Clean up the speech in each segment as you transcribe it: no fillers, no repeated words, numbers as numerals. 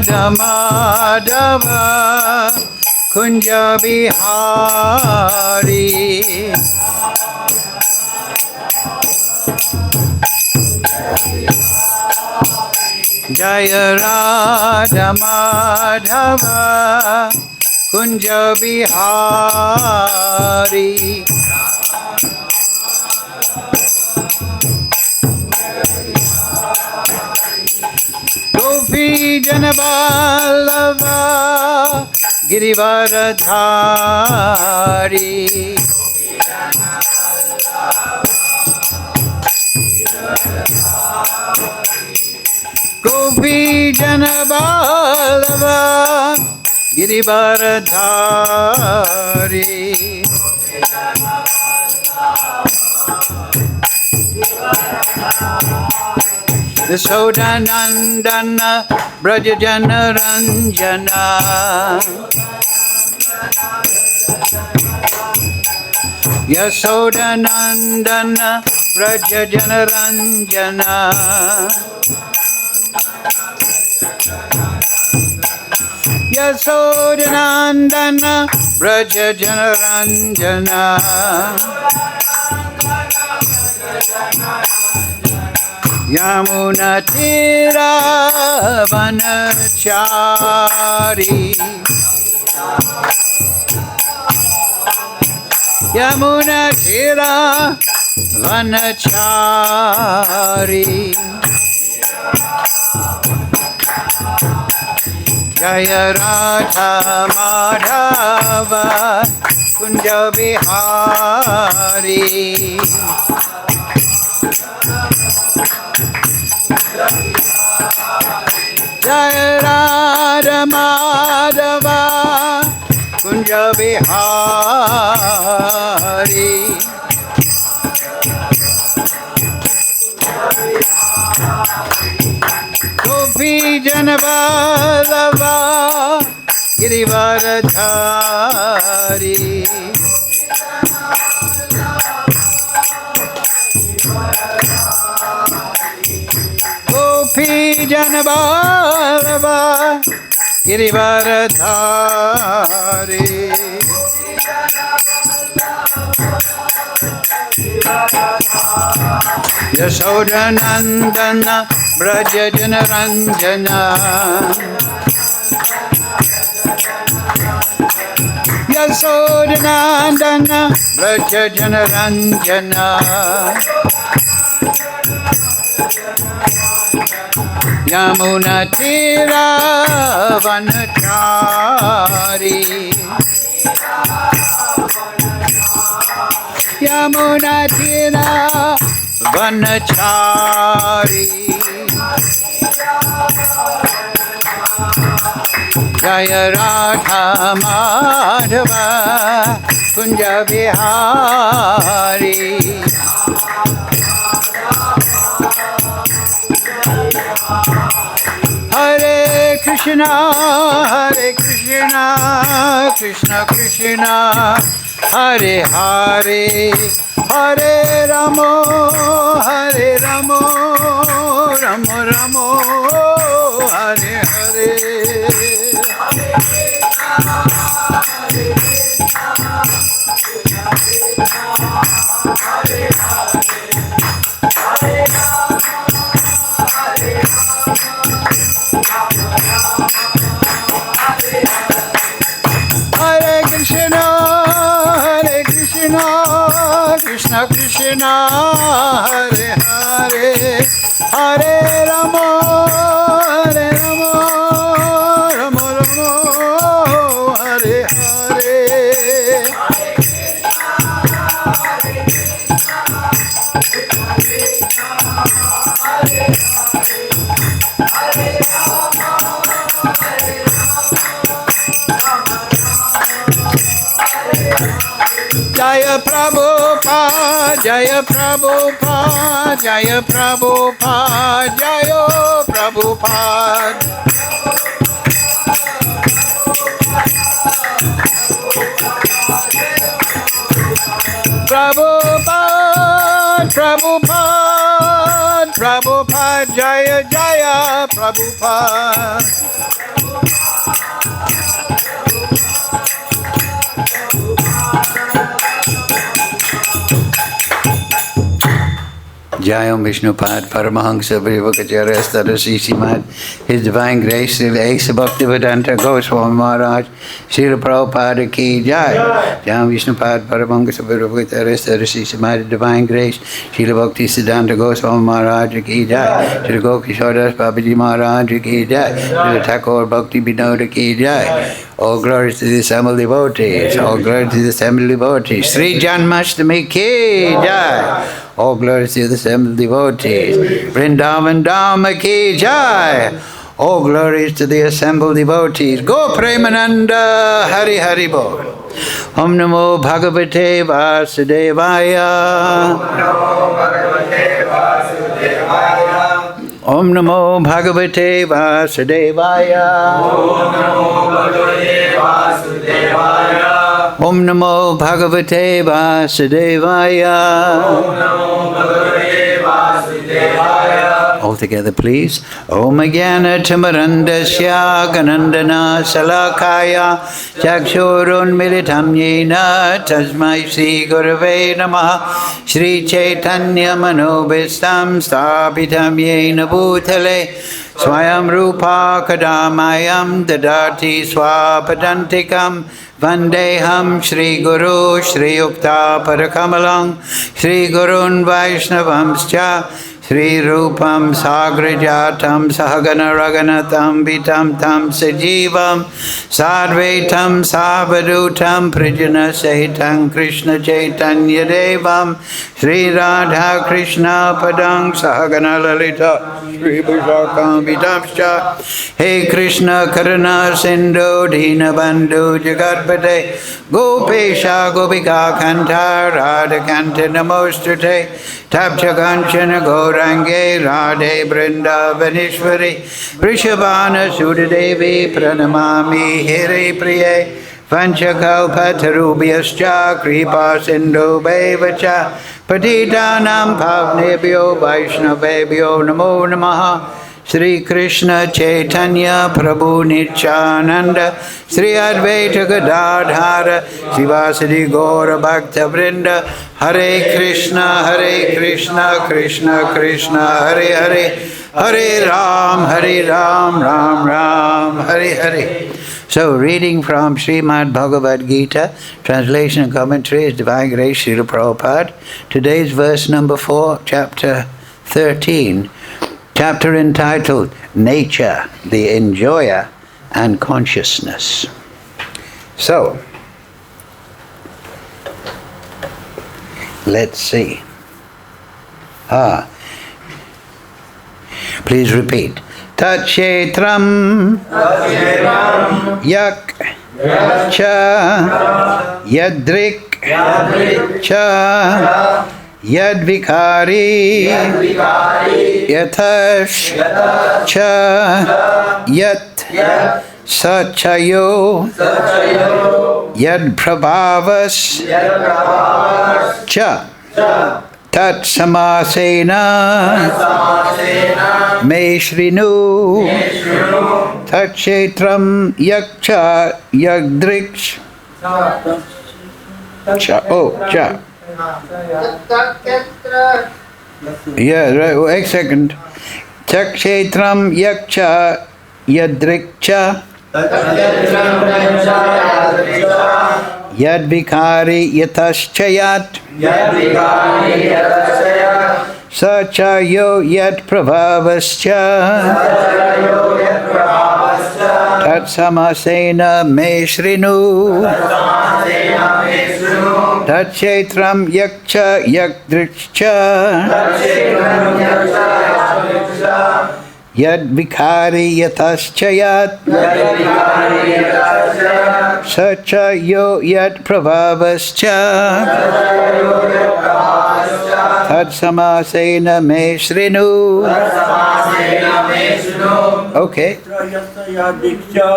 Madhava Kunja Bihari Jaya Radha Madhava Kunja Bihari Gopi Janaballava Girivaradhari Gopi Janaballava Girivaradhari Yasodanandana Brajajana Ranjana Yasodanandana Brajajana Ranjana Yasodanandana Brajajana Ranjana Yamuna Tira Vanachari Yamuna Tira Vanachari Jaya Radha Madhava Kunja Bihari Jaya Radha Madhava Kunja Bihari Gopi Janaballava Girivaradhari Gopi Janaballava Girivaradhari Yasodanandana Brajajana Ranjana Yasodanandana Brajajana Ranjana Yamuna Tira Vanachari Yamuna Tira Vanachari Jaya Radha Madhava Kunja Bihari Hare Krishna Krishna Krishna Hare Hare Hare Ramo Ramo Ramo Hare Hare Hare Krishna Krishna Krishna Hare Hare Hare Ramo Ramo Ramo Hare Hare Jaya Prabhupada, Jaya Prabhupada, Jaya Prabhupada, Jaya Prabhupada. Prabhupada, Prabhupada, Prabhupada, Jaya Jaya Prabhupada. Jayam Vishnupad Paramahansa Vivakacharya Stadasisimat, His Divine Grace Asa Bhaktivedanta Goswami Maharaj, Srila Prabhupada Ki Jai. Jayam Vishnupad Paramahansa Vivakacharya Stadasisimat, Divine Grace, Srila Bhaktivedanta Goswami Maharaj Ki Jai. Srila Gokishodas Babaji Maharaj Ki Jai. Srila Thakur Bhakti Vinoda Ki Jai. All glories to the assembled devotees. All glories to the assembled devotees. Sri Janmashtami Ki Jai. All glories to the assembled devotees. Vrindavan Dhamma Ki Jai. All glories to the assembled devotees. Go Premananda Hari Hari Bol. Om Namo Bhagavate Vasudevaya. Om Namo Bhagavate Vasudevaya. Om Namo Bhagavate Vasudevaya. All together, please. Om Jnana Timirandasya Ganandana Salakaya Chakshurun Militam Yena Tasmai Shri Gurave Namaha Shri Chaitanya Manobhistam Sthapitam Yena Bhutale Swayam Rupa Kadamayam Dadati Swapadantikam Vandeham Shri Guru Shri Yukta Parakamalang Shri Gurun Vaishnavamscha Shri Rupam Sagrajatam Sahagana Raganatam Vitam Tam Sajivam Sadvaitam Savadutam Prijana Sahitam Krishna Chaitanya Devam Shri Radha Krishna Padang Sahagana Lalita Shri Bhusakam Vitamscha Hey Krishna Karuna Sindhu Dina Bandhu Jagatpate Gopesha Gopika Kanta Radha Kanta Namostute Tapcha Kanchana Gaurange Radhe Vrindavaneshwari Vrishabhana Sudadevi Pranamami Hiri Priye Vanchakalpatarubhyascha Kripa Sindhu Bhaivacha Patitanam Pavnebhyo Vaishnavebhyo Namo Namaha Sri Krishna Chaitanya Prabhu Nityananda Sri Advaita Gadadhara Sivasadi Gaura Bhakta Vrinda Hare Krishna Krishna Krishna Hare Hare Hare Ram Ram Ram Hare Hare. So, reading from Srimad Bhagavad-Gītā, translation and commentary is Divine Grace Srila Prabhupada. Today's verse number 4, chapter 13. Chapter entitled Nature, the Enjoyer and Consciousness. So, let's see. Please repeat. Tat kṣetraṁ yak cha yad-drik cha yad-vikāri yataś cha yat sachayo yad-prabhāvaś cha tat samāsena me śṛṇu tat kṣetraṁ yakcha yādṛk cha cha. Yeah, right. Wait a second. Kṣetraṁ yakcha yādṛk cha yad-vikāri yataś sachayo yat-prabhāvaś tat samāsena me śṛṇu tat kṣetraṁ yakcha yādṛk yad-vikāri yataś sachayo yat-prabhāvaś tat samāsena me śṛṇu. Okay. yad-vikāri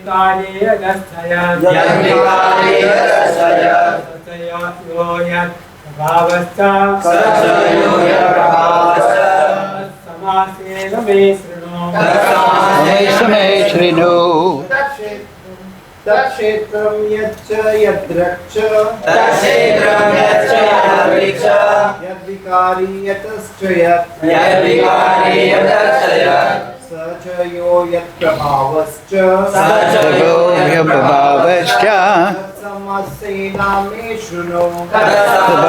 yad-vikāri yataḥ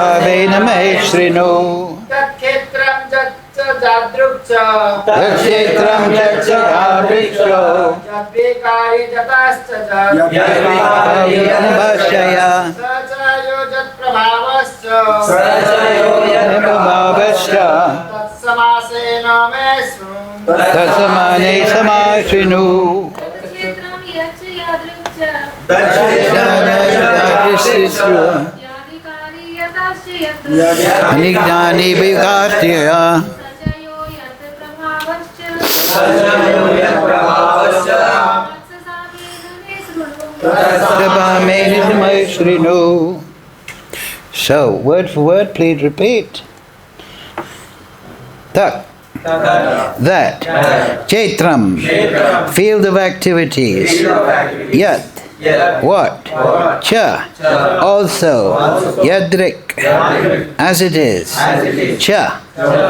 samāsena me śṛṇu kṣetraṁ yad-vikāri yat-prabhāvaś samāsena me śṛṇu śṛṇu kṣetraṁ yad-vikāri kṣetraṁ yad-vikāri yat-prabhāvaś samāsena me śṛṇu So, word for word, please repeat. Tak. That. Kṣetraṁ. Field of activities. Yat. What? Cha. Also. Yādṛk. As it is. Cha.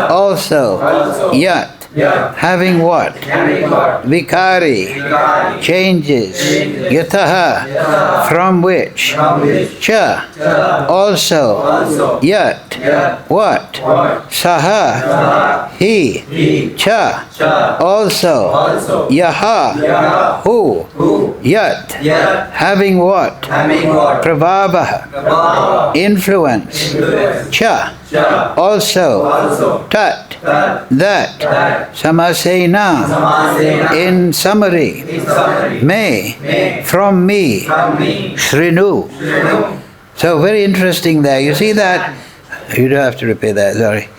Also. Yat. Having what? Vikāri. Changes. Yataḥ. From which? Cha. Also. Yat. What? Saha. He. Cha. Also. Yaha. Who? Yat. Having what? Prabhāvaḥ. Influence. Cha. Also. Tat. That. Samāsena. In summary. Me. From me. śṛṇu. So very interesting there. You see that? You don't have to repeat that, sorry.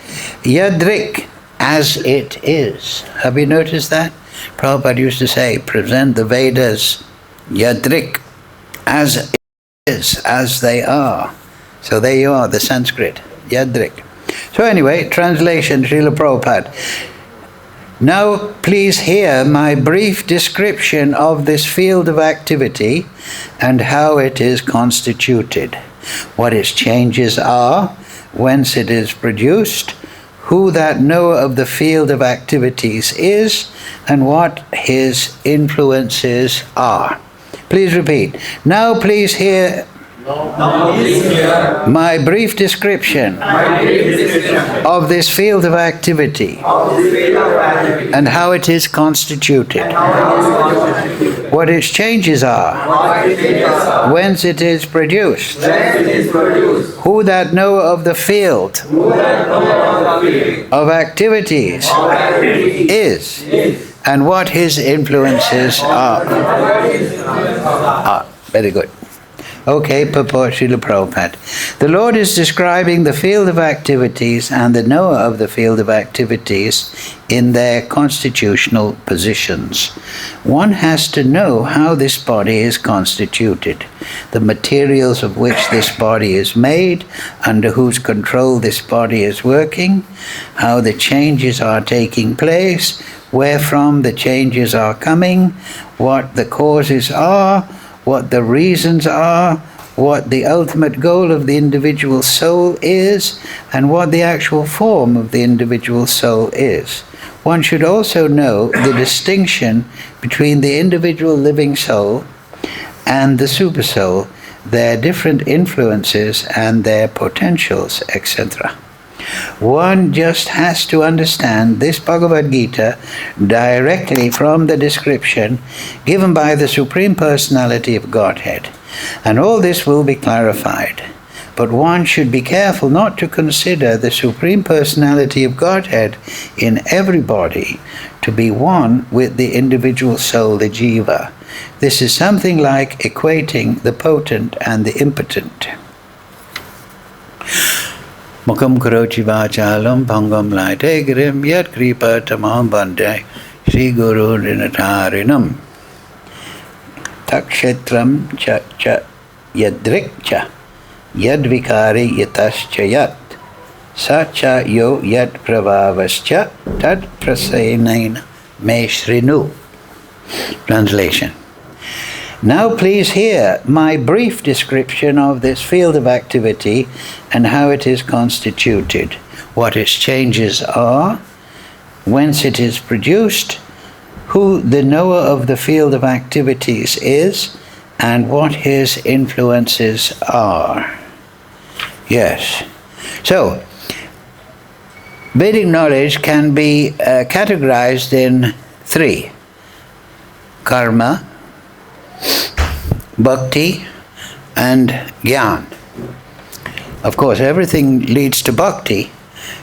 Yādṛk, as it is. Have you noticed that? Prabhupada used to say, present the Vedas, yādṛk, as it is, as they are. So there you are, the Sanskrit, yādṛk. So anyway, translation, Srila Prabhupada. Now please hear my brief description of this field of activity and how it is constituted, what its changes are, whence it is produced, who that knower of the field of activities is, and what his influences are. Please repeat. Now please hear my brief description of this field of activity and how it is constituted, what its changes are, whence it is produced, who that knower of the field of activities is, and what his influences are. Very good. Okay, Purport, Srila Prabhupada. The Lord is describing the field of activities and the knower of the field of activities in their constitutional positions. One has to know how this body is constituted, the materials of which this body is made, under whose control this body is working, how the changes are taking place, wherefrom the changes are coming, what the causes are, what the reasons are, what the ultimate goal of the individual soul is, and what the actual form of the individual soul is. One should also know the distinction between the individual living soul and the Supersoul, their different influences and their potentials, etc. One just has to understand this Bhagavad-Gita directly from the description given by the Supreme Personality of Godhead, and all this will be clarified. But one should be careful not to consider the Supreme Personality of Godhead in everybody to be one with the individual soul, the jīva. This is something like equating the potent and the impotent. Mukam karochi vachalam pangam laite girim yat kripa tamam bande Sri Guru Dinatarinam. kṣetraṁ cha yādṛk cha yad-vikāri yataś yat sa cha yo yat-prabhāvaś tad prasenena me śṛṇu. Translation. Now please hear my brief description of this field of activity and how it is constituted, what its changes are, whence it is produced, who the knower of the field of activities is, and what his influences are. Yes. So, Vedic knowledge can be categorized in three: karma, bhakti, and jnana. Of course, everything leads to bhakti.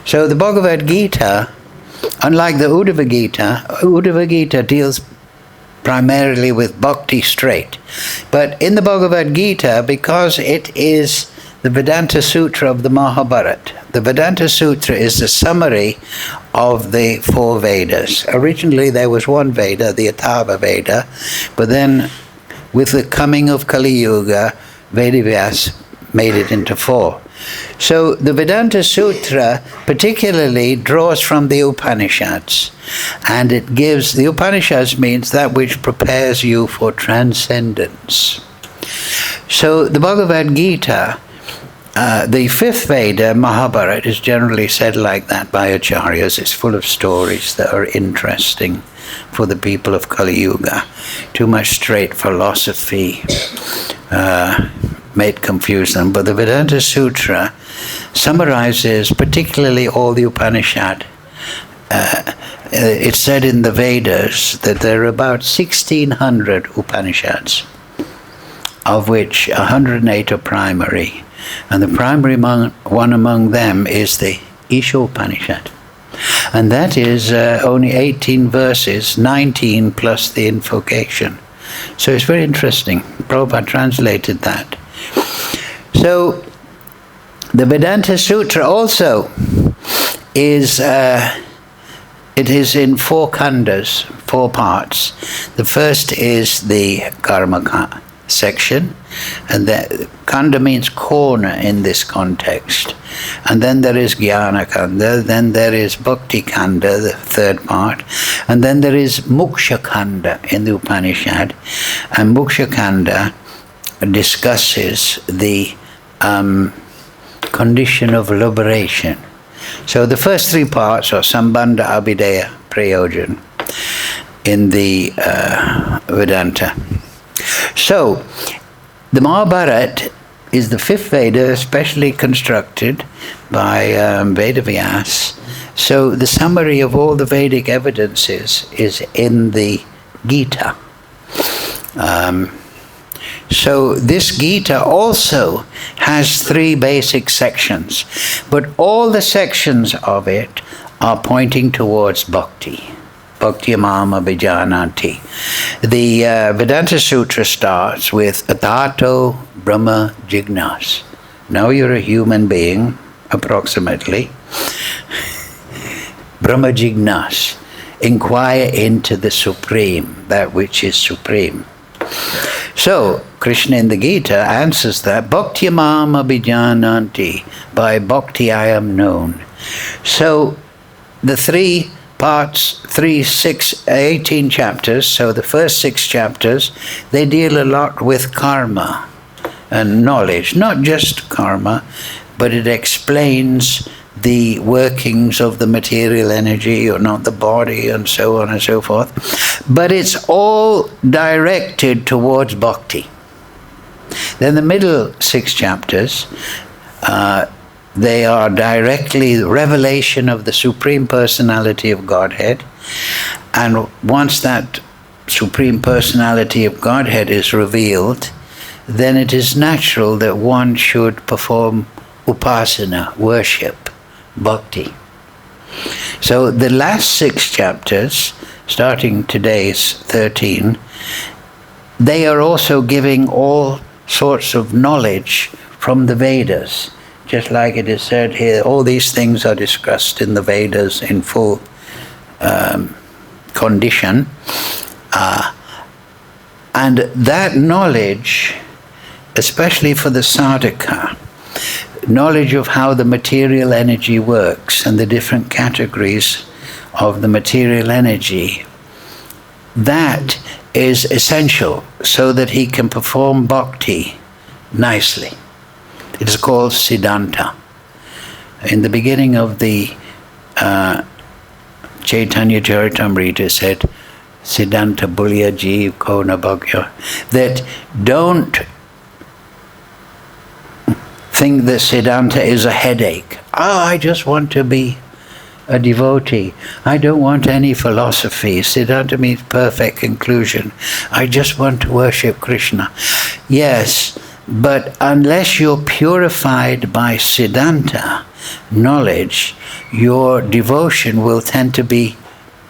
So the Bhagavad-Gītā, unlike the Uddhava-gītā deals primarily with bhakti straight. But in the Bhagavad-Gītā, because it is the Vedanta Sutra of the Mahabharata, the Vedanta Sutra is the summary of the four Vedas. Originally there was one Veda, the Atharva Veda, but then with the coming of Kali Yuga, Vedavyas made it into four. So the Vedanta Sutra particularly draws from the Upanishads, and it gives, the Upanishads means that which prepares you for transcendence. So the Bhagavad-Gītā, the fifth Veda, Mahabharata, is generally said like that by acharyas. It's full of stories that are interesting for the people of Kali Yuga. Too much straight philosophy may confuse them. But the Vedanta Sutra summarizes particularly all the Upanishad. It's said in the Vedas that there are about 1,600 Upanishads, of which 108 are primary. And the primary one among them is the Isha-Upanishad. And that is only 18 verses, 19 plus the invocation. So it's very interesting. Prabhupada translated that. So the Vedanta Sutra also is, it is in four khandas, four parts. The first is the karma section, and the khanda means corner in this context. And then there is jnana khanda, then there is bhakti khanda, the third part, and then there is moksha khanda in the Upanishad. And moksha khanda discusses the condition of liberation. So the first three parts are sambandha, abhideya, prayojan in the Vedanta. So the Mahabharata is the fifth Veda, especially constructed by Vedavyas. So the summary of all the Vedic evidences is in the Gita. So this Gita also has three basic sections, but all the sections of it are pointing towards bhakti. Bhakti mama vijanati. The Vedanta Sutra starts with Atato Brahma Jignas. Now you're a human being, approximately. Brahma Jignas. Inquire into the Supreme, that which is supreme. So, Krishna in the Gita answers that, Bhakti mama vijananti. By bhakti I am known. So, the three parts, 18 chapters, so the first 6 chapters, they deal a lot with karma and knowledge. Not just karma, but it explains the workings of the material energy, or not the body, and so on and so forth. But it's all directed towards bhakti. Then the middle 6 chapters, they are directly revelation of the Supreme Personality of Godhead. And once that Supreme Personality of Godhead is revealed, then it is natural that one should perform upasana, worship, bhakti. So the last 6 chapters, starting today's 13, they are also giving all sorts of knowledge from the Vedas. Just like it is said here, all these things are discussed in the Vedas in full And that knowledge, especially for the sadhaka, knowledge of how the material energy works and the different categories of the material energy, that is essential so that he can perform bhakti nicely. It is called siddhanta. In the beginning of the Chaitanya Charitamrita said, siddhanta bulya jeev kona bhagya, that don't think that siddhanta is a headache. I just want to be a devotee. I don't want any philosophy. Siddhanta means perfect conclusion. I just want to worship Krishna. Yes, but unless you're purified by siddhanta knowledge, your devotion will tend to be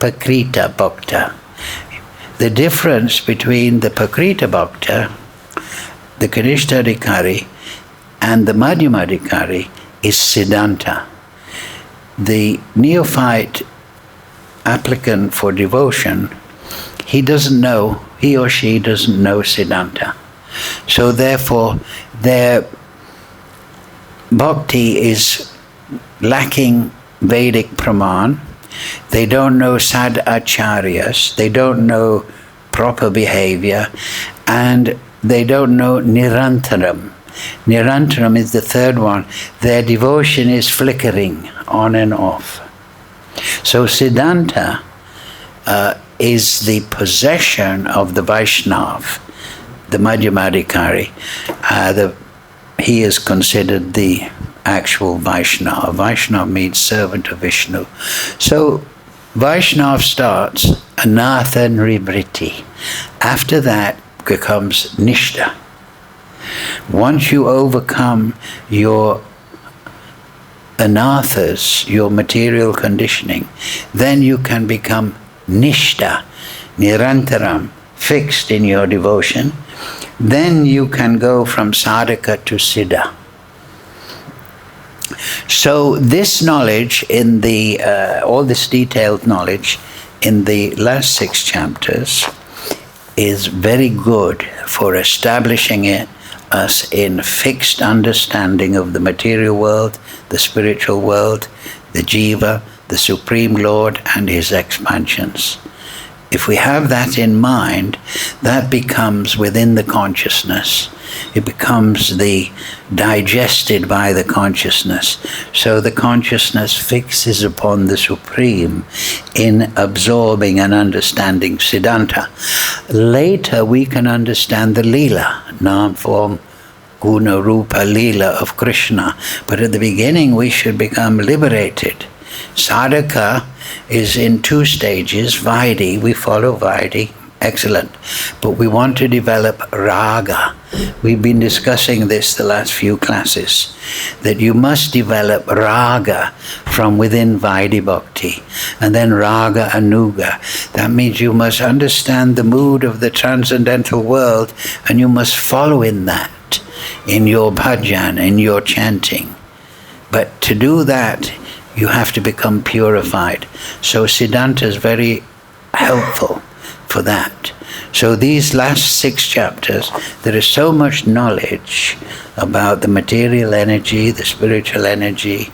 pakrita bhakta. The difference between the pakrita bhakta, the kanishta yad-vikāri, and the madhyama yad-vikāri is siddhanta. The neophyte applicant for devotion, he or she doesn't know siddhanta. So therefore, their bhakti is lacking Vedic praman. They don't know sad acharyas, they don't know proper behavior, and they don't know nirantaram. Nirantaram is the third one. Their devotion is flickering on and off. So siddhanta is the possession of the Vaishnav, the madhyama yad-vikāri. He is considered the actual Vaishnava. Vaishnava means servant of Vishnu. So Vaishnava starts anartha nrivriti. After that becomes nishta. Once you overcome your anarthas, your material conditioning, then you can become nishta, nirantaram, fixed in your devotion. Then you can go from sadhaka to siddha. So this knowledge in the, all this detailed knowledge in the last 6 chapters is very good for establishing us in fixed understanding of the material world, the spiritual world, the jīva, the Supreme Lord and his expansions. If we have that in mind, that becomes within the consciousness. It becomes the digested by the consciousness. So the consciousness fixes upon the Supreme in absorbing and understanding Siddhanta. Later we can understand the Leela, Nam, Form, Guna, Rupa, Leela of Krishna. But at the beginning we should become liberated. Sadhaka is in 2 stages. Vaidhi, we follow Vaidhi, excellent. But we want to develop raga. We've been discussing this the last few classes, that you must develop raga from within Vaidhi Bhakti, and then raga anuga. That means you must understand the mood of the transcendental world, and you must follow in that, in your bhajan, in your chanting. But to do that, you have to become purified. So Siddhanta is very helpful for that. So these last 6 chapters, there is so much knowledge about the material energy, the spiritual energy.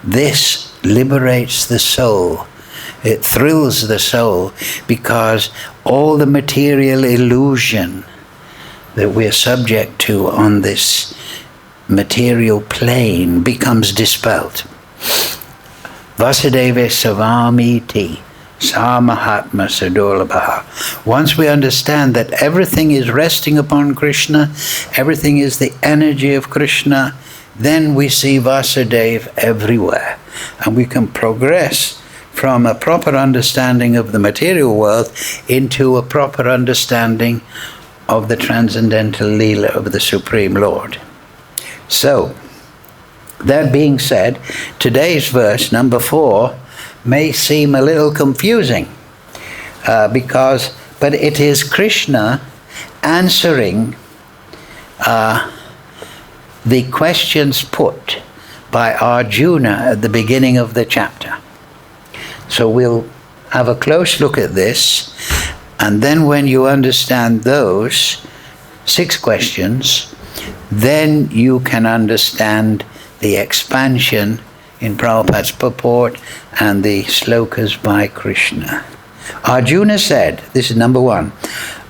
This liberates the soul. It thrills the soul because all the material illusion that we're subject to on this material plane becomes dispelled. Vasudeva savamiti samahatma sadolabha. Once we understand that everything is resting upon Krishna, everything is the energy of Krishna, then we see Vasudeva everywhere. And we can progress from a proper understanding of the material world into a proper understanding of the transcendental Leela of the Supreme Lord. So, that being said, today's verse, number 4, may seem a little confusing but it is Krishna answering the questions put by Arjuna at the beginning of the chapter. So we'll have a close look at this, And then when you understand those 6 questions, then you can understand the expansion in Prabhupada's purport and the slokas by Krishna. Arjuna said, this is number 1,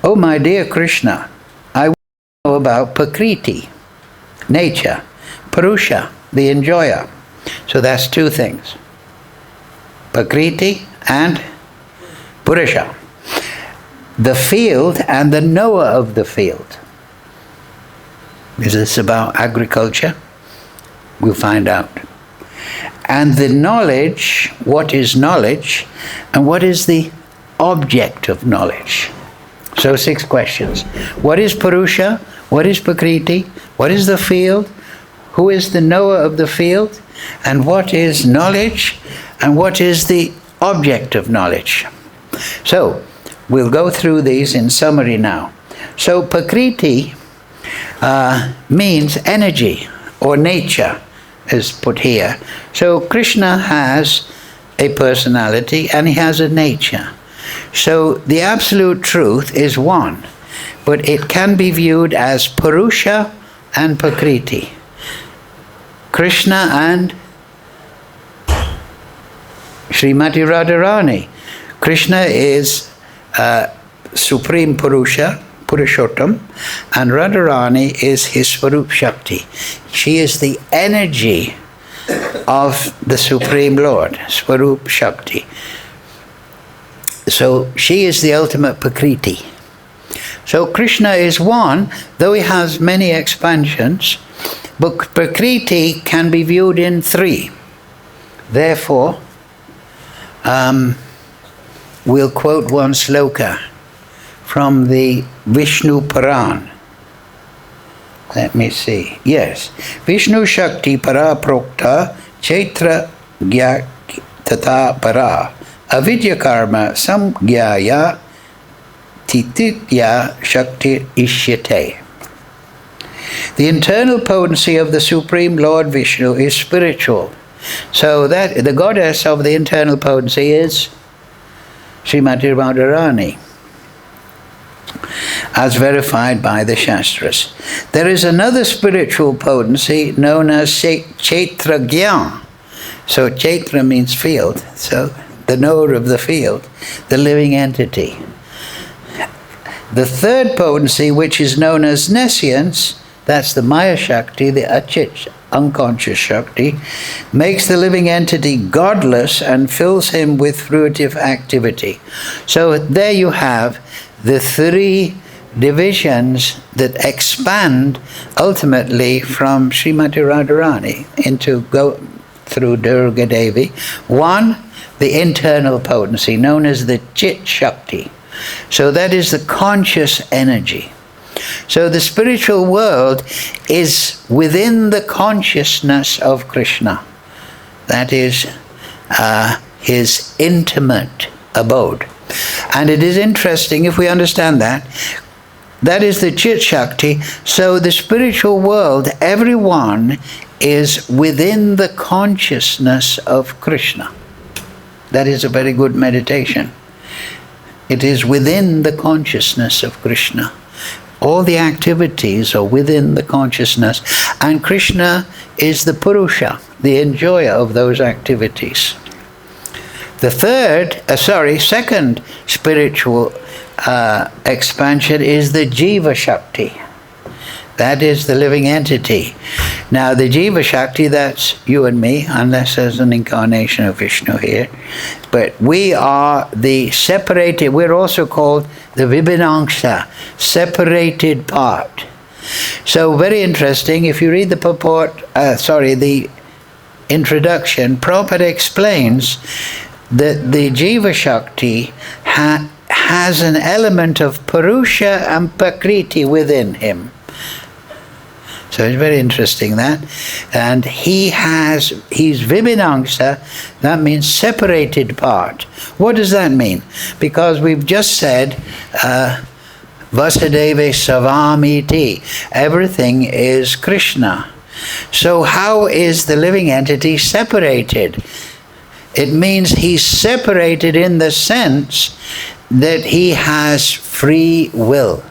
"Oh my dear Krishna, I want to know about Prakriti, nature, Purusha, the enjoyer." So that's 2 things. Prakriti and Purusha. The field and the knower of the field. Is this about agriculture? We'll find out. And the knowledge, what is knowledge, and what is the object of knowledge? So 6 questions. What is Purusha? What is Prakriti? What is the field? Who is the knower of the field? And what is knowledge? And what is the object of knowledge? So, we'll go through these in summary now. So, Prakriti means energy or nature, is put here. So, Krishna has a personality and he has a nature. So, the absolute truth is one, but it can be viewed as Purusha and Prakriti. Krishna and Srimati Radharani. Krishna is Supreme Purusha, Purushottam, and Radharani is his Swarup Shakti. She is the energy of the Supreme Lord, Swarup Shakti. So she is the ultimate Prakriti. So Krishna is one, though he has many expansions, but Prakriti can be viewed in 3. Therefore, we'll quote one sloka from the Vishnu Puran. Let me see. Yes. Vishnu Shakti para prokta kṣetra tata para avidya karma samgyaya tititya shakti ishyate. The internal potency of the Supreme Lord Vishnu is spiritual. So that the goddess of the internal potency is Srimati Radharani, as verified by the Shastras. There is another spiritual potency known as kṣetraṁ. So kṣetra means field, so the knower of the field, the living entity. The third potency, which is known as nescience, that's the Maya Shakti, the Achit, unconscious Shakti, makes the living entity godless and fills him with fruitive activity. So there you have the 3 divisions that expand ultimately from Srimati Radharani into go through Durga Devi. 1, the internal potency known as the Chit Shakti. So that is the conscious energy. So the spiritual world is within the consciousness of Krishna. That is his intimate abode. And it is interesting if we understand that. That is the Chit Shakti. So the spiritual world, everyone is within the consciousness of Krishna. That is a very good meditation. It is within the consciousness of Krishna. All the activities are within the consciousness, and Krishna is the Purusha, the enjoyer of those activities. The second spiritual expansion is the Jīva Shakti. That is the living entity. Now the Jīva Shakti, that's you and me, unless there's an incarnation of Vishnu here. But we are the separated, we're also called the Vibhinangsha, separated part. So very interesting, if you read the purport, the introduction, Prabhupada explains that the Jīva Shakti has an element of Purusha and Prakriti within him. So it's very interesting that. And he's Vibhinangsha, that means separated part. What does that mean? Because we've just said, Vasudeva Savamiti, everything is Krishna. So how is the living entity separated? It means he's separated in the sense that he has free will.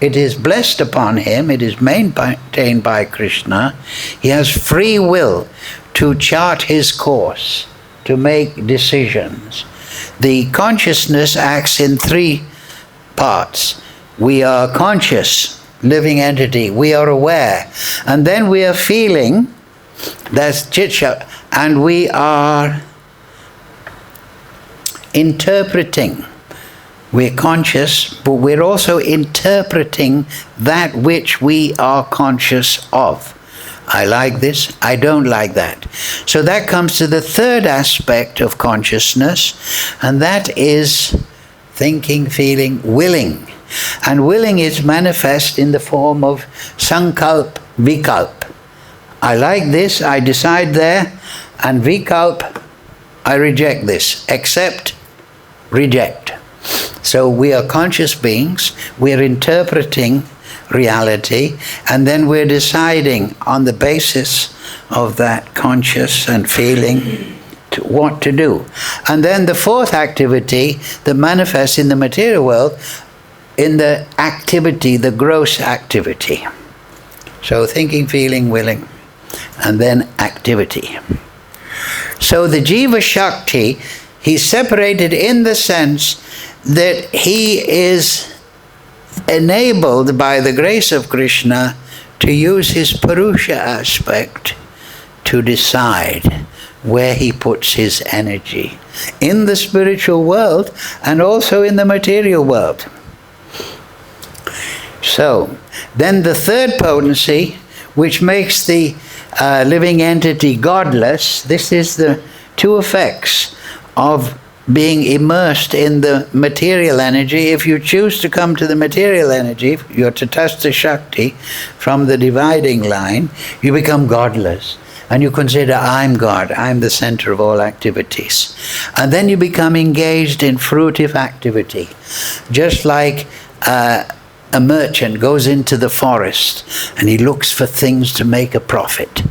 It is blessed upon him, it is maintained by Krishna. He has free will to chart his course, to make decisions. The consciousness acts in three parts. We are conscious, living entity. We are aware. And then we are feeling, that's chitcha, and we are interpreting. We're conscious, but we're also interpreting that which we are conscious of. I like this, I don't like that. So that comes to the third aspect of consciousness, and that is thinking, feeling, willing. And willing is manifest in the form of sankalp, vikalp. I like this, I decide there, and vikalp, I reject this. Accept, reject. So we are conscious beings, we're interpreting reality, and then we're deciding on the basis of that conscious and feeling what to do. And then the fourth activity that manifests in the material world, in the activity, the gross activity. So thinking, feeling, willing, and then activity. So the Jīva Shakti, he's separated in the sense that he is enabled by the grace of Krishna to use his Purusha aspect to decide where he puts his energy in the spiritual world and also in the material world. So, then the third potency, which makes the living entity godless, this is the two effects of being immersed in the material energy. If you choose to come to the material energy, your tatastha shakti, from the dividing line, you become godless. And you consider, I'm God, I'm the center of all activities. And then you become engaged in fruitive activity. Just like a merchant goes into the forest and he looks for things to make a profit.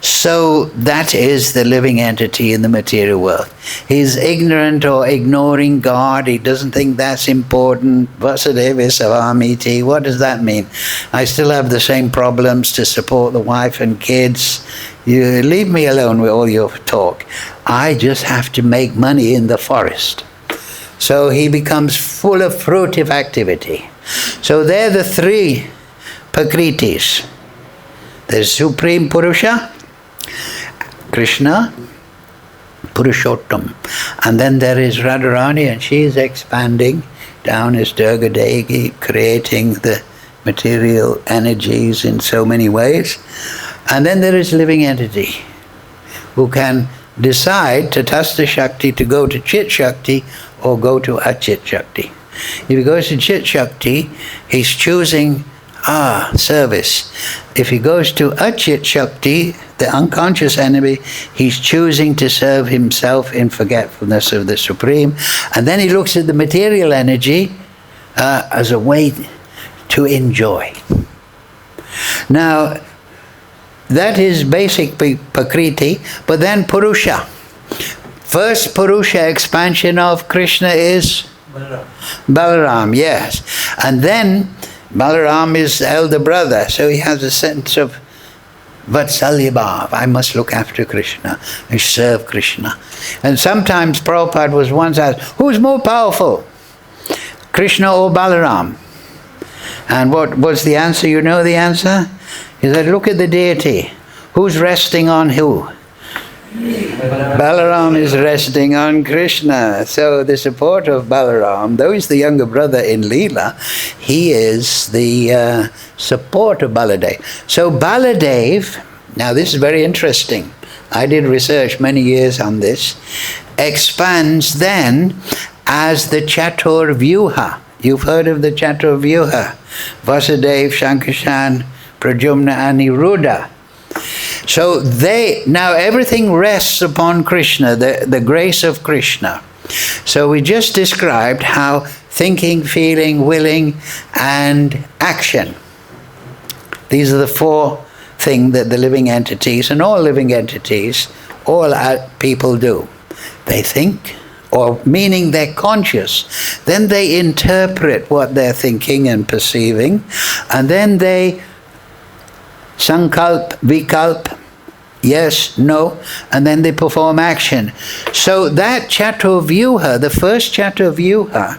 So that is the living entity in the material world. He's ignorant or ignoring God. He doesn't think that's important. Vasudeva Savamiti. What does that mean? I still have the same problems to support the wife and kids. You leave me alone with all your talk. I just have to make money in the forest. So he becomes full of fruitive activity. So they're the three Prakritis. There's Supreme Purusha, Krishna, Purushottam. And then there is Radharani, and she is expanding down as Durga Devi, creating the material energies in so many ways. And then there is living entity, who can decide Tatastha Shakti to go to Chit Shakti or go to Achit Shakti. If he goes to Chit Shakti, he's choosing service. If he goes to Achit Shakti, the unconscious enemy, he's choosing to serve himself in forgetfulness of the Supreme. And then he looks at the material energy as a way to enjoy. Now, that is basic Prakriti, but then Purusha. First Purusha expansion of Krishna is Balaram, yes. And then Balaram is elder brother, so he has a sense of Vatsalya Bhav. I must look after Krishna and serve Krishna. And sometimes Prabhupada was once asked, who's more powerful, Krishna or Balaram? And what was the answer? You know the answer? He said, look at the deity. Who's resting on who? Balaram is resting on Krishna. So the support of Balaram, though he's the younger brother in Leela, he is the support of Baladev. So Baladev, now this is very interesting. I did research many years on this. Expands then as the Chatur Vyuha. You've heard of the Chatur Vyuha. Vasudeva, Shankarshan, Pradyumna, and Niruddha. So now everything rests upon Krishna, the grace of Krishna. So we just described how thinking, feeling, willing, and action. These are the four things that the living entities, and all living entities, all people do. They think, or meaning they're conscious. Then they interpret what they're thinking and perceiving, and then they sankalp, vikalp, yes, no, and then they perform action. So that Chaturvyuha, the first Chaturvyuha,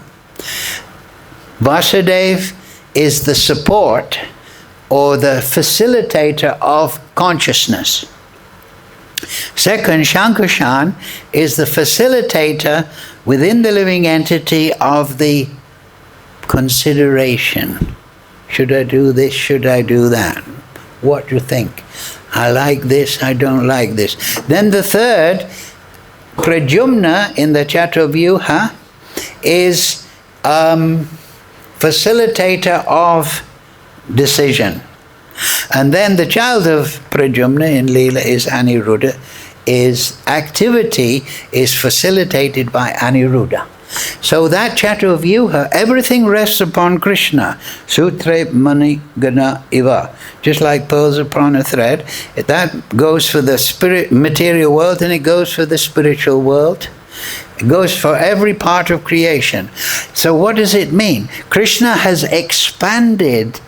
Vasudeva is the support or the facilitator of consciousness. Second, Shankarshan is the facilitator within the living entity of the consideration. Should I do this? Should I do that? What do you think? I like this, I don't like this. Then the third, Pradyumna in the Chaturvyuha, is facilitator of decision. And then the child of Pradyumna in Leela is Aniruddha. Activity is facilitated by Aniruddha. So that Chaturvyuha, everything rests upon Krishna. Sutre mani gana iva. Just like pearls upon a thread. That goes for the material world, and it goes for the spiritual world. It goes for every part of creation. So what does it mean? Krishna has expanded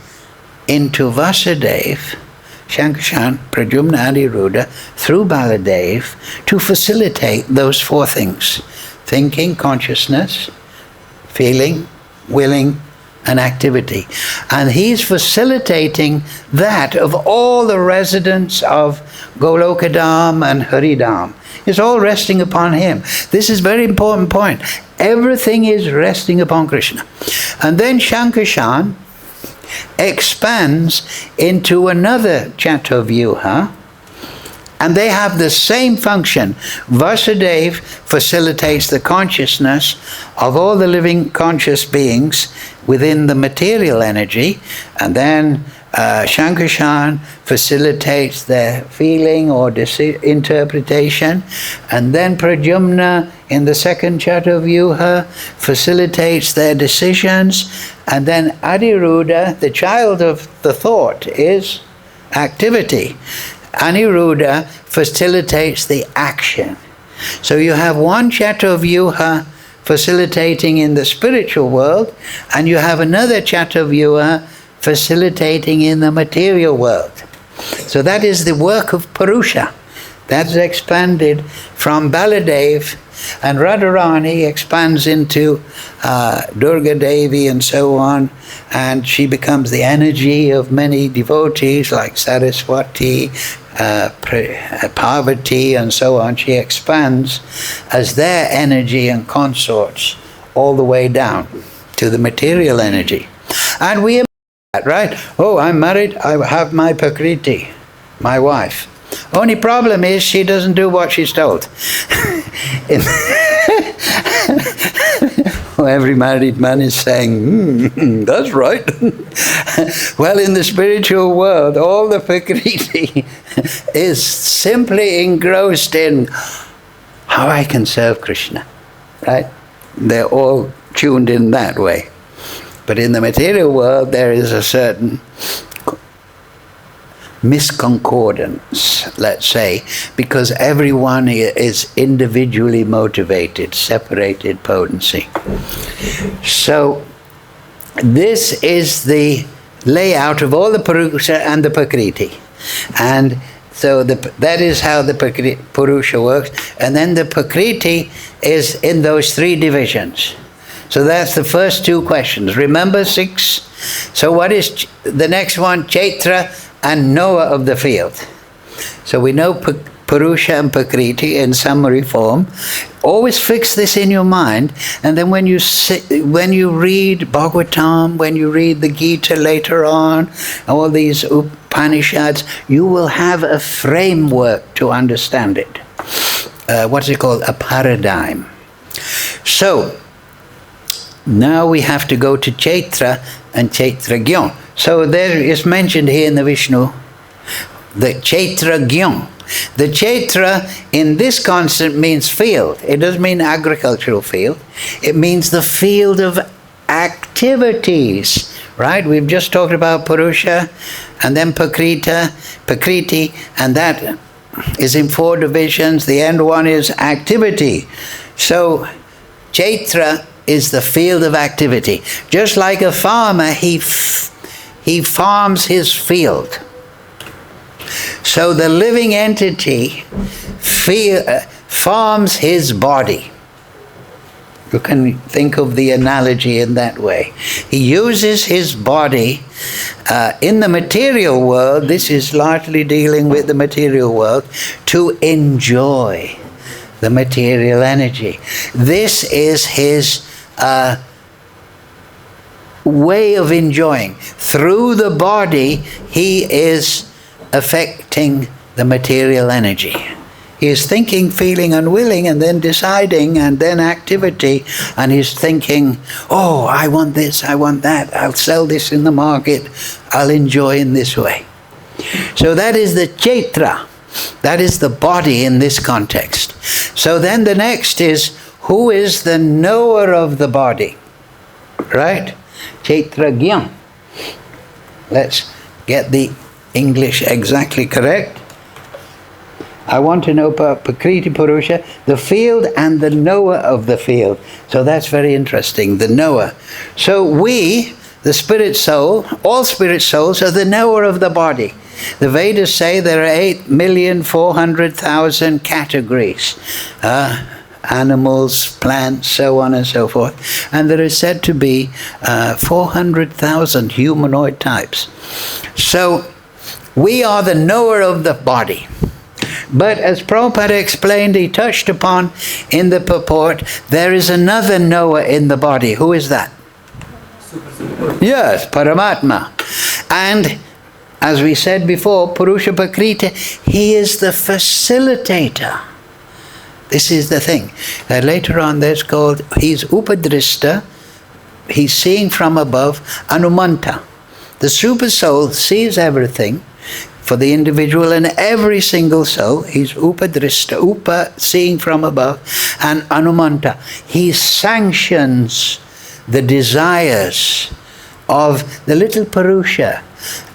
into Vasudeva, Shankarshan, Pradyumna, Aniruddha, through Baladeva, to facilitate those four things. Thinking, consciousness, feeling, willing, and activity. And he's facilitating that of all the residents of Golokadam and Haridam. It's all resting upon him. This is a very important point. Everything is resting upon Krishna. And then Shankarshan expands into another Chaturvyuha, and they have the same function. Vasudeva facilitates the consciousness of all the living conscious beings within the material energy, and then Shankarshan facilitates their feeling or interpretation, and then Pradyumna in the second Chaturvyuha facilitates their decisions, and then Aniruddha, the child of the thought, is activity. Aniruddha facilitates the action. So you have one Chaturvyuha facilitating in the spiritual world, and you have another Chaturvyuha facilitating in the material world. So that is the work of Purusha. That's expanded from Baladev, and Radharani expands into Durga Devi and so on, and she becomes the energy of many devotees like Saraswati, Parvati and so on. She expands as their energy and consorts all the way down to the material energy. And we that, right? Oh, I'm married, I have my Prakriti, my wife. Only problem is she doesn't do what she's told. Every married man is saying, that's right. Well, in the spiritual world, all the Prakriti is simply engrossed in how I can serve Krishna, right? They're all tuned in that way. But in the material world, there is a certain misconcordance, let's say, because everyone is individually motivated, separated potency. So this is the layout of all the Purusha and the Prakriti. And so that is how the Purusha works. And then the Prakriti is in those three divisions. So that's the first two questions. Remember 6? So what is the next one? Kshetra and knower of the field. So we know Purusha and Prakriti in summary form. Always fix this in your mind, and then when you read Bhagavatam, when you read the Gita later on, all these Upanishads, you will have a framework to understand it. What's it called? A paradigm. So now we have to go to Kshetra and Kshetragyan. So there is mentioned here in the Vishnu, the Kshetragyan. The Kshetra in this concept means field. It doesn't mean agricultural field. It means the field of activities, right? We've just talked about Purusha and then Prakriti, and that is in 4 divisions. The end one is activity. So kṣetra is the field of activity. Just like a farmer, he farms his field. So the living entity farms his body. You can think of the analogy in that way. He uses his body in the material world, this is largely dealing with the material world, to enjoy the material energy. This is his way of enjoying. Through the body, he is affecting the material energy. He is thinking, feeling, and willing, and then deciding, and then activity, and he's thinking, oh, I want this, I want that, I'll sell this in the market, I'll enjoy in this way. So that is the kṣetra. That is the body in this context. So then the next is, who is the knower of the body? Right? Kṣetragyam. Let's get the English exactly correct. I want to know Prakriti Purusha, the field and the knower of the field. So that's very interesting, the knower. So we, the spirit soul, all spirit souls are the knower of the body. The Vedas say there are 8,400,000 categories. Animals, plants, so on and so forth. And there is said to be 400,000 humanoid types. So we are the knower of the body. But as Prabhupada explained, he touched upon in the purport, there is another knower in the body. Who is that? Supersoul. Yes, Paramatma. And as we said before, Purusha Prakriti, he is the facilitator. This is the thing. Later on there's called, he's Upadrishta, he's seeing from above, Anumanta. The Supersoul sees everything for the individual and every single soul. He's Upadrishta, Upa, seeing from above, and Anumanta. He sanctions the desires of the little Purusha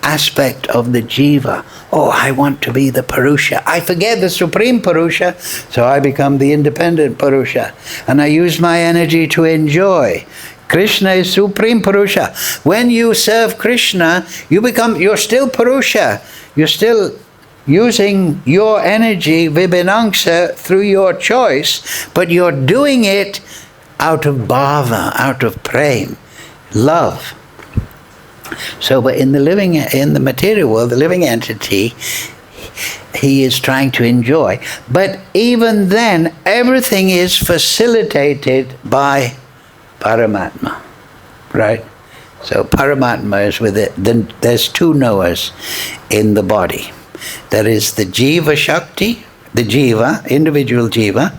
aspect of the jīva. Oh, I want to be the Purusha. I forget the Supreme Purusha, so I become the independent Purusha. And I use my energy to enjoy. Krishna is Supreme Purusha. When you serve Krishna, you're still Purusha. You're still using your energy, vibhinangsha, through your choice, but you're doing it out of bhava, out of prem, love. So, but in the material world, the living entity, he is trying to enjoy. But even then, everything is facilitated by Paramatma, right? So Paramatma is with it. Then there's 2 knowers in the body. There is the jīva Shakti, the jīva, individual jīva,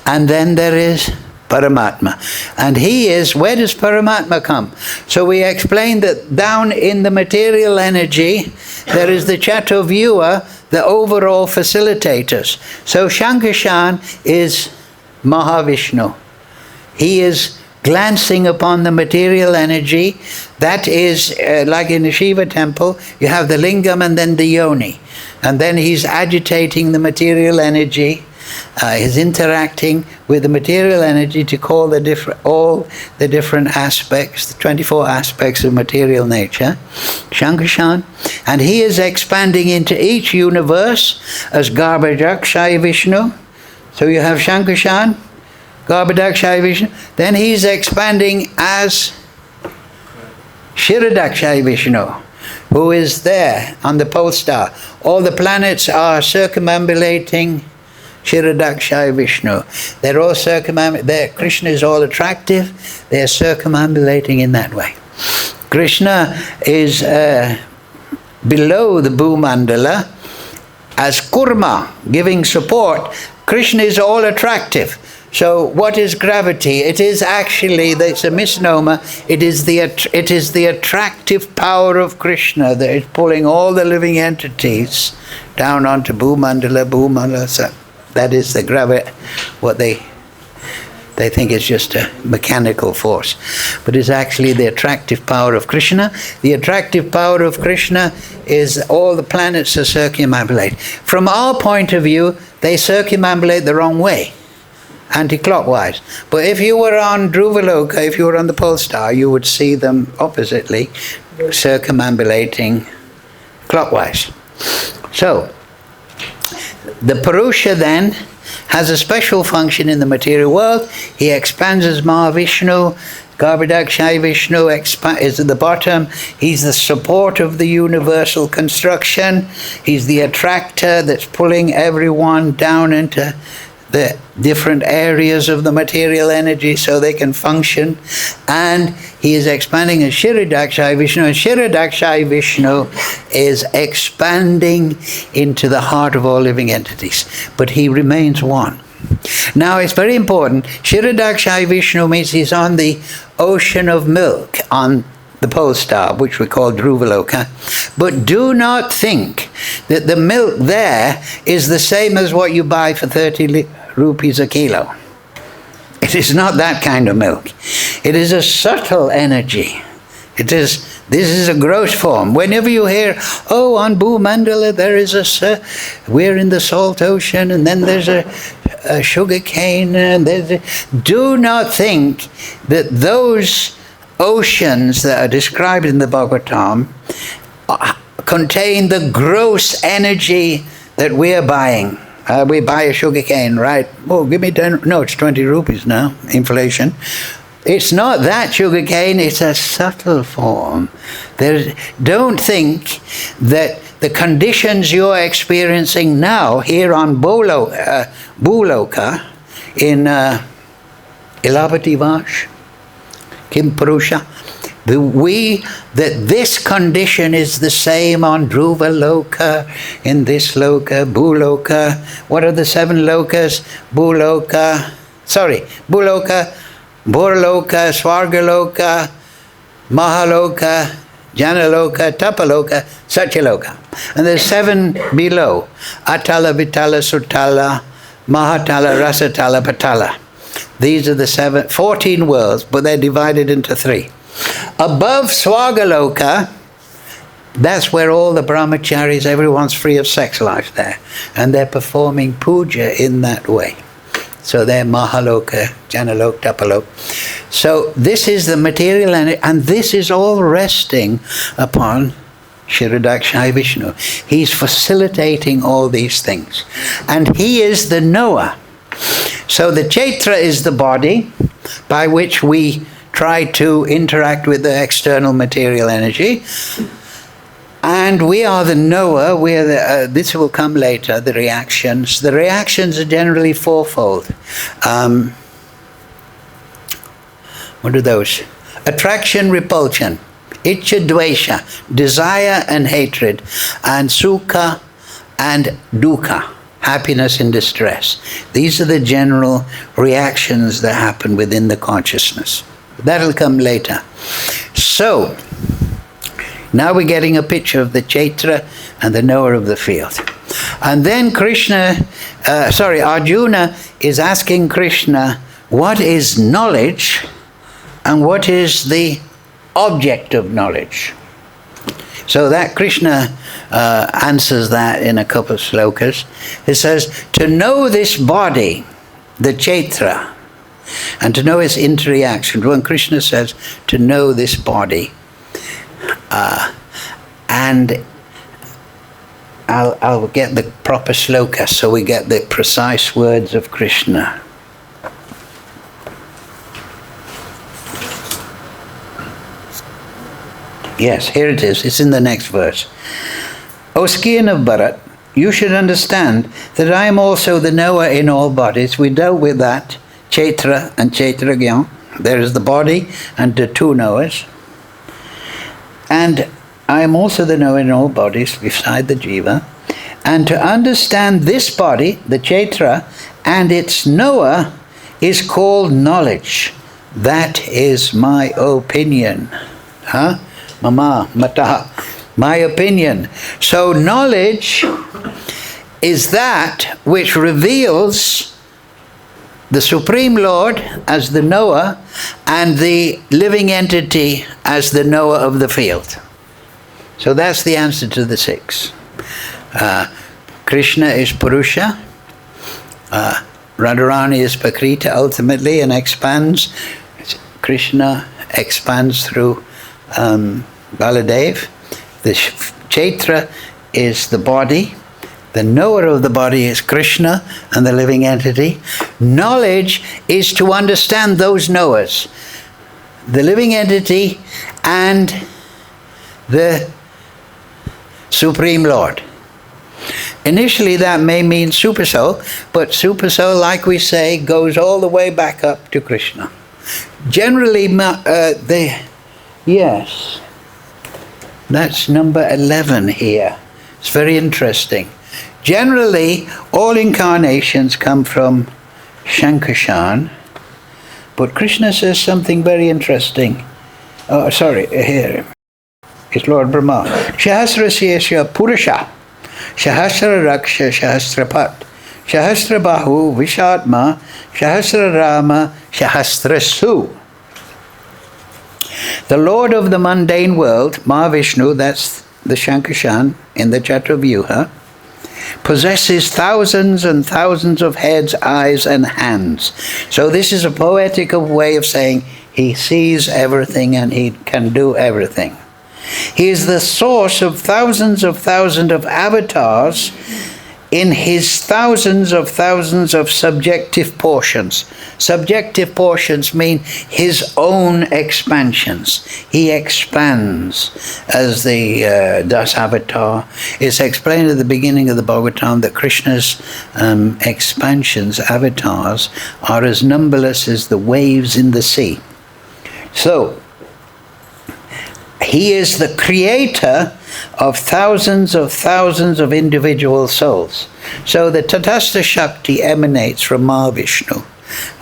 and then there is Paramatma. And he is, where does Paramatma come? So we explained that down in the material energy, there is the Chatuvyuha, the overall facilitators. So Shankarshan is Mahavishnu. He is glancing upon the material energy. That is, like in the Shiva temple, you have the lingam and then the yoni. And then he's agitating the material energy. He's interacting with the material energy to call all the different aspects, the 24 aspects of material nature, Shankarshan. And he is expanding into each universe as Garbhodakshaya Vishnu. So you have Shankarshan, Garbhodakshaya Vishnu. Then he's expanding as Kshirodakshaya Vishnu, who is there on the pole star. All the planets are circumambulating Kshirodakshaya Vishnu. They're all Krishna is all attractive. They're circumambulating in that way. Krishna is below the Bhumandala as Kurma, giving support. Krishna is all attractive. So what is gravity? It is actually, it's a misnomer, it is the attractive power of Krishna that is pulling all the living entities down onto Bhumandala. So that is the gravity, what they They think it's just a mechanical force. But it's actually the attractive power of Krishna. The attractive power of Krishna is all the planets are circumambulate. From our point of view, they circumambulate the wrong way, anti-clockwise. But if you were on Dhruvaloka, if you were on the pole star, you would see them oppositely, circumambulating clockwise. So, the Purusha then has a special function in the material world. He expands as Mahavishnu. Garbhodakshay Vishnu is at the bottom. He's the support of the universal construction. He's the attractor that's pulling everyone down into the different areas of the material energy so they can function. And he is expanding as Kshirodakshay Vishnu. And Kshirodakshay Vishnu is expanding into the heart of all living entities. But he remains one. Now it's very important. Kshirodakshay Vishnu means he's on the ocean of milk on the pole star, which we call Dhruvaloka. But do not think that the milk there is the same as what you buy for 30 rupees a kilo. It is not that kind of milk. It is a subtle energy. This is a gross form. Whenever you hear, oh, on Bhumandala there is we're in the salt ocean, and then there's a sugar cane, and do not think that those oceans that are described in the Bhagavatam contain the gross energy that we are buying. We buy a sugar cane, right? Oh, give me 10. No, it's 20 rupees now, inflation. It's not that sugar cane, it's a subtle form. Don't think that the conditions you're experiencing now here on Bholoka in Ilapati Vash, Kim Purusha, that this condition is the same on Dhruva Loka, in this Loka, Bhuloka. What are the 7 Lokas? Bhuloka, Bhurloka, Swargaloka, Mahaloka, Janaloka, Tapaloka, Satyaloka. And there's 7 below. Atala, Vitala, Sutala, Mahatala, Rasatala, Patala. These are the 14 worlds, but they're divided into 3. Above Swagaloka, that's where all the brahmacharis, everyone's free of sex life there. And they're performing puja in that way. So they're Mahaloka, Janaloka, Tapaloka. So this is the material energy, and this is all resting upon Kshirodakshay Vishnu. He's facilitating all these things. And he is the knower. So the kṣetra is the body by which we try to interact with the external material energy. And we are the knower. This will come later, the reactions. The reactions are generally fourfold. What are those? Attraction, repulsion, ichcha, dvesha, desire and hatred, and sukha and dukkha, happiness and distress. These are the general reactions that happen within the consciousness. That'll come later. So, now we're getting a picture of the kṣetra and the knower of the field. And then Arjuna is asking Krishna, what is knowledge and what is the object of knowledge? So that Krishna answers that in a couple of slokas. It says, to know this body, the kṣetra, and to know its interreaction. When Krishna says, to know this body, and I'll get the proper sloka so we get the precise words of Krishna. Yes, here it is. It's in the next verse. O scion of Bharat, you should understand that I am also the knower in all bodies. We dealt with that, kṣetra and kṣetrajñā. There is the body and the 2 knowers. And I am also the knower in all bodies beside the jīva. And to understand this body, the kṣetra, and its knower is called knowledge. That is my opinion. Mama, mata, my opinion. So knowledge is that which reveals the Supreme Lord as the knower and the living entity as the knower of the field. So that's the answer to the 6. Krishna is Purusha. Radharani is Prakriti ultimately and expands. Krishna expands through Baladev. The kṣetra is the body. The knower of the body is Krishna and the living entity. Knowledge is to understand those knowers, the living entity and the Supreme Lord. Initially that may mean Supersoul, but Supersoul, like we say, goes all the way back up to Krishna. Generally, yes, that's number 11 here. It's very interesting. Generally, all incarnations come from Shankarshan, but Krishna says something very interesting. Oh, sorry, here. It's Lord Brahma. Sahasrasya Purusha, Sahasra Raksha Sahasrapat, Sahasra Bahu Vishatma, Sahasra Rama, Sahasrasu. The Lord of the mundane world, Mahavishnu, that's the Shankarshan in the Chaturvyuha, possesses thousands and thousands of heads, eyes, and hands. So this is a poetical way of saying he sees everything and he can do everything. He is the source of thousands of avatars in his thousands of subjective portions. Subjective portions mean his own expansions. He expands as the Das Avatar. It's explained at the beginning of the Bhagavatam that Krishna's expansions, avatars, are as numberless as the waves in the sea. So, he is the creator of thousands of individual souls. So the Tatastha Shakti emanates from Mahavishnu,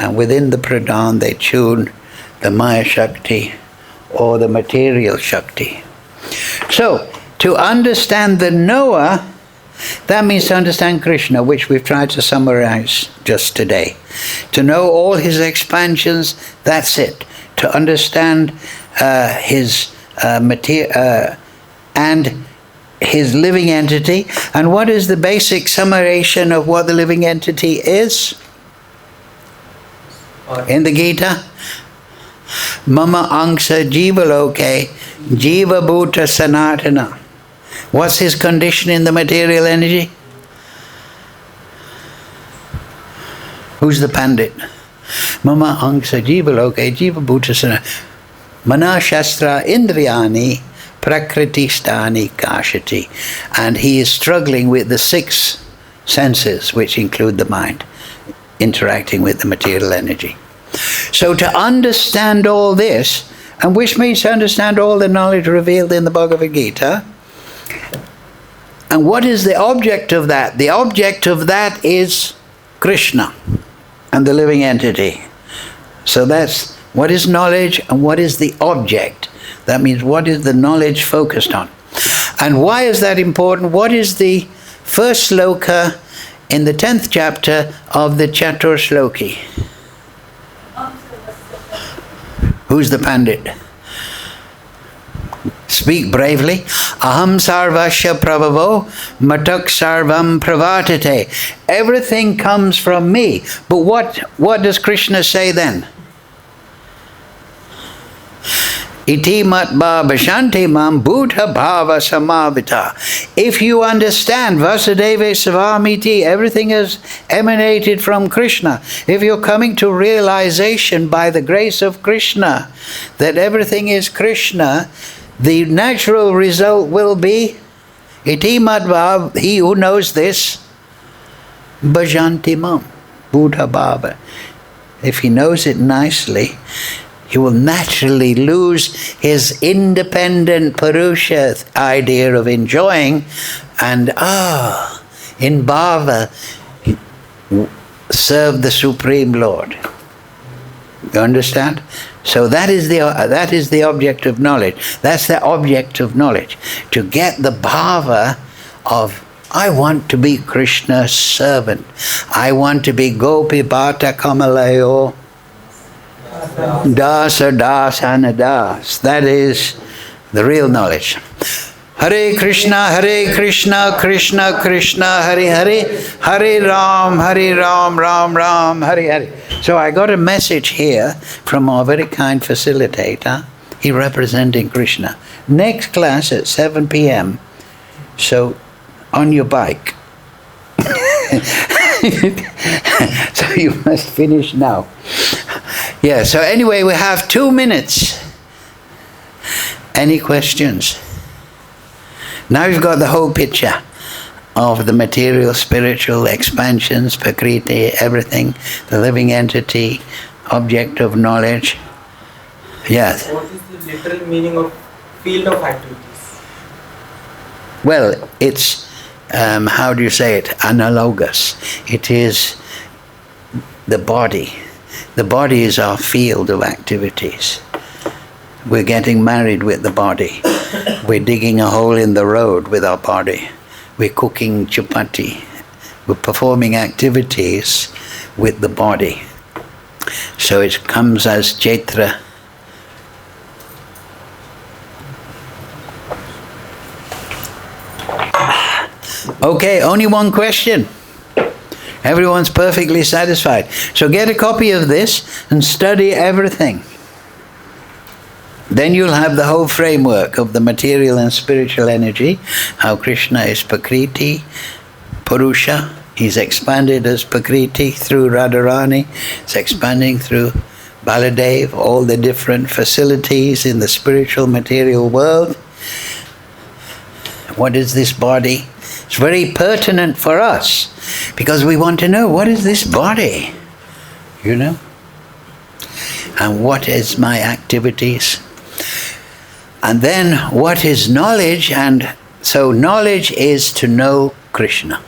and within the Pradhan they tune the Maya Shakti or the material Shakti. So, to understand the knower, that means to understand Krishna, which we've tried to summarize just today. To know all his expansions, that's it. To understand his and his living entity. And what is the basic summation of what the living entity is? In the Gita? Mama angsa jīva loke, jīva bhuta sanatana. What's his condition in the material energy? Who's the Pandit? Mama angsa jīva loke, jīva bhuta sanatana. Mana shastra indriyani prakriti stani kashati. And he is struggling with the 6 senses, which include the mind, interacting with the material energy. So to understand all this, and which means to understand all the knowledge revealed in the Bhagavad-Gītā, and what is the object of that? The object of that is Krishna and the living entity. So that's what is knowledge and what is the object. That means what is the knowledge focused on. And why is that important? What is the first sloka in the 10th chapter of the Chatur Shloki? Who's the Pandit? Speak bravely. Aham sarvasya prabhavo matak sarvam pravartate. Everything comes from me. But what does Krishna say then? Iti matva bhasanti mam buddha bhava samavita. If you understand Vasudeva Savamiti, everything has emanated from Krishna. If you're coming to realization by the grace of Krishna that everything is Krishna, the natural result will be iti matva, he who knows this, bhajanti mam buddha bhava. If he knows it nicely, he will naturally lose his independent Purusha idea of enjoying and, in bhava, serve the Supreme Lord. You understand? So that is the object of knowledge. That's the object of knowledge. To get the bhava of I want to be Krishna's servant. I want to be Gopi Bhata Kamalayo Dasa Dasana Das. That is the real knowledge. Hare Krishna, Krishna Krishna, Hare Hare, Hare Ram, Ram Ram, Hare Hare. So I got a message here from our very kind facilitator. He representing Krishna. Next class at 7 p.m. So on your bike. So you must finish now. Yeah, so anyway, we have 2 minutes. Any questions? Now you've got the whole picture of the material, spiritual expansions, prakriti, everything, the living entity, object of knowledge. Yes. What is the literal meaning of field of activities? Well, it's, how do you say it, analogous. It is the body. The body is our field of activities. We're getting married with the body. We're digging a hole in the road with our body. We're cooking chapati. We're performing activities with the body. So it comes as kṣetra. Okay, only one question. Everyone's perfectly satisfied. So get a copy of this and study everything. Then you'll have the whole framework of the material and spiritual energy, how Krishna is Prakriti, Purusha. He's expanded as Prakriti through Radharani. It's expanding through Baladev, all the different facilities in the spiritual material world. What is this body? It's very pertinent for us because we want to know, what is this body? You know? And what is my activities? And then what is knowledge? And so knowledge is to know Krishna.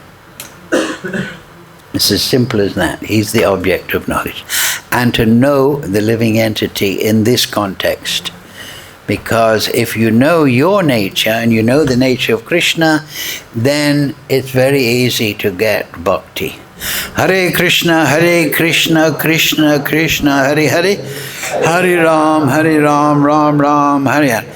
It's as simple as that. He's the object of knowledge. And to know the living entity in this context. Because if you know your nature and you know the nature of Krishna, then it's very easy to get bhakti. Hare Krishna, Krishna Krishna, Hare Hare, Hare Ram, Ram Ram, Hare Hare.